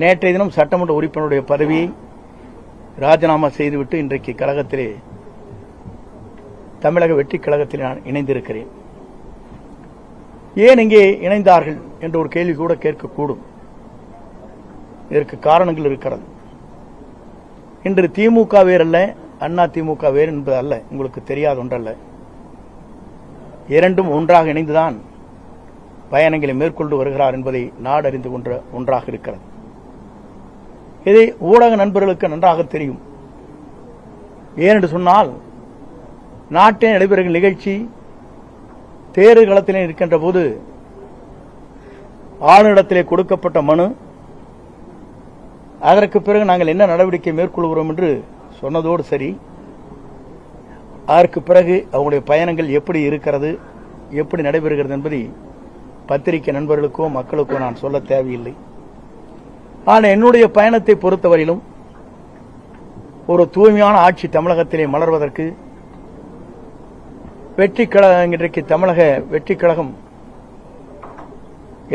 நேற்றைய தினம் சட்டமன்ற உறுப்பினருடைய பதவியை ராஜினாமா செய்துவிட்டு இன்றைக்கு கழகத்திலே தமிழக வெற்றிக் கழகத்தில் நான் இணைந்திருக்கிறேன். ஏன் இங்கே இணைந்தார்கள் என்ற ஒரு கேள்வி கூட கேட்கக்கூடும். இதற்கு காரணங்கள் இருக்கிறது. இன்று திமுக வேறல்ல, அண்ணா திமுக வேறு என்பது அல்ல, உங்களுக்கு தெரியாத ஒன்றல்ல. இரண்டும் ஒன்றாக இணைந்துதான் பயணங்களை மேற்கொண்டு வருகிறார் என்பதை நாடு அறிந்து கொண்ட ஒன்றாக இருக்கிறது. இதை ஊடக நண்பர்களுக்கு நன்றாக தெரியும். ஏனென்று சொன்னால், நாட்டில் நடைபெறுகிற நிகழ்ச்சி தேர்தல் களத்திலே இருக்கின்ற போது ஆளுநரிடத்திலே கொடுக்கப்பட்ட மனு, அதற்கு பிறகு நாங்கள் என்ன நடவடிக்கை மேற்கொள்கிறோம் என்று சொன்னதோடு சரி, அதற்கு பிறகு அவங்களுடைய பயணங்கள் எப்படி இருக்கிறது, எப்படி நடைபெறுகிறது என்பதை பத்திரிகை நண்பர்களுக்கோ மக்களுக்கோ நான் சொல்ல தேவையில்லை. ஆனால் என்னுடைய பயணத்தை பொறுத்தவரையிலும் ஒரு தூய்மையான ஆட்சி தமிழகத்திலே மலர்வதற்கு வெற்றி கழகம், இன்றைக்கு தமிழக வெற்றி கழகம்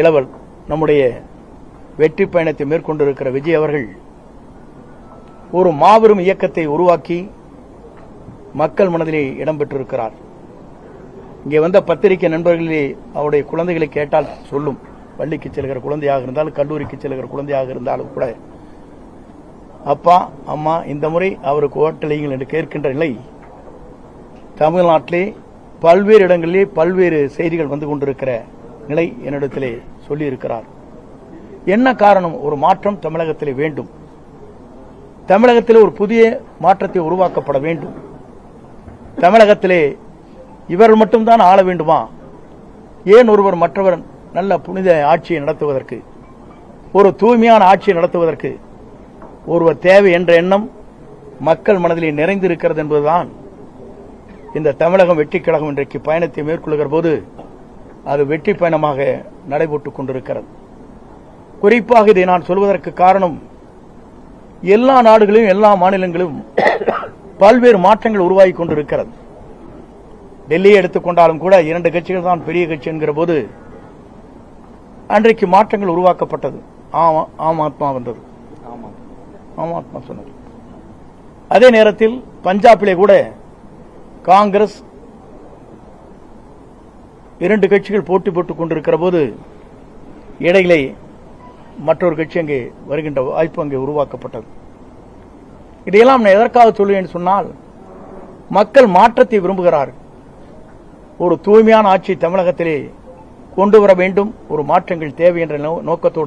இளவல் நம்முடைய வெற்றி பயணத்தை மேற்கொண்டிருக்கிற விஜய் அவர்கள் ஒரு மாபெரும் இயக்கத்தை உருவாக்கி மக்கள் மனதிலே இடம்பெற்றிருக்கிறார். இங்கே வந்த பத்திரிகை நண்பர்களே அவருடைய குழந்தைகளை கேட்டால் சொல்லும். பள்ளிக்கு செல்கிற குழந்தையாக இருந்தாலும், கல்லூரிக்கு செல்கிற குழந்தையாக இருந்தாலும் கூட, அப்பா அம்மா இந்த முறை அவருக்கு ஓட்டளியுங்கள் என்று கேட்கின்ற நிலை தமிழ்நாட்டிலே பல்வேறு இடங்களிலே பல்வேறு செய்திகள் வந்து கொண்டிருக்கிற நிலை என்னிடத்திலே சொல்லியிருக்கிறார். என்ன காரணம்? ஒரு மாற்றம் தமிழகத்திலே வேண்டும். தமிழகத்திலே ஒரு புதிய மாற்றத்தை உருவாக்கப்பட வேண்டும். தமிழகத்திலே இவர்கள் மட்டும்தான் ஆள வேண்டுமா? ஏன் ஒருவர் மற்றவர் நல்ல புனித ஆட்சியை நடத்துவதற்கு, ஒரு தூய்மையான ஆட்சியை நடத்துவதற்கு ஒருவர் தேவை என்ற எண்ணம் மக்கள் மனதிலே நிறைந்திருக்கிறது என்பதுதான் இந்த தமிழகம் வெற்றி கழகம் இன்றைக்கு பயணத்தை மேற்கொள்கிற போது அது வெற்றி பயணமாக நடைபெற்றுக் கொண்டிருக்கிறது. குறிப்பாக இதை நான் சொல்வதற்கு காரணம், எல்லா நாடுகளிலும் எல்லா மாநிலங்களிலும் பல்வேறு மாற்றங்கள் உருவாகி கொண்டிருக்கிறது. டெல்லியை எடுத்துக்கொண்டாலும் கூட 2 கட்சிகள் தான் பெரிய கட்சி என்கிற போது அன்றைக்கு மாற்றங்கள் உருவாக்கப்பட்டது. ஆம் ஆத்மா வந்தது, ஆம் ஆத்மா சொன்னது. அதே நேரத்தில் பஞ்சாபிலே கூட காங்கிரஸ் 2 கட்சிகள் போட்டி போட்டுக் கொண்டிருக்கிற போது இடையிலே மற்றொரு கட்சி அங்கே வருகின்ற வாய்ப்பு அங்கே உருவாக்கப்பட்டது. இதையெல்லாம் நான் எதற்காக சொல்லுவேன் சொன்னால், மக்கள் மாற்றத்தை விரும்புகிறார்கள். ஒரு தூய்மையான ஆட்சி தமிழகத்திலே கொண்டு வர வேண்டும், ஒரு மாற்றங்கள் தேவை என்ற நோக்கத்தோடு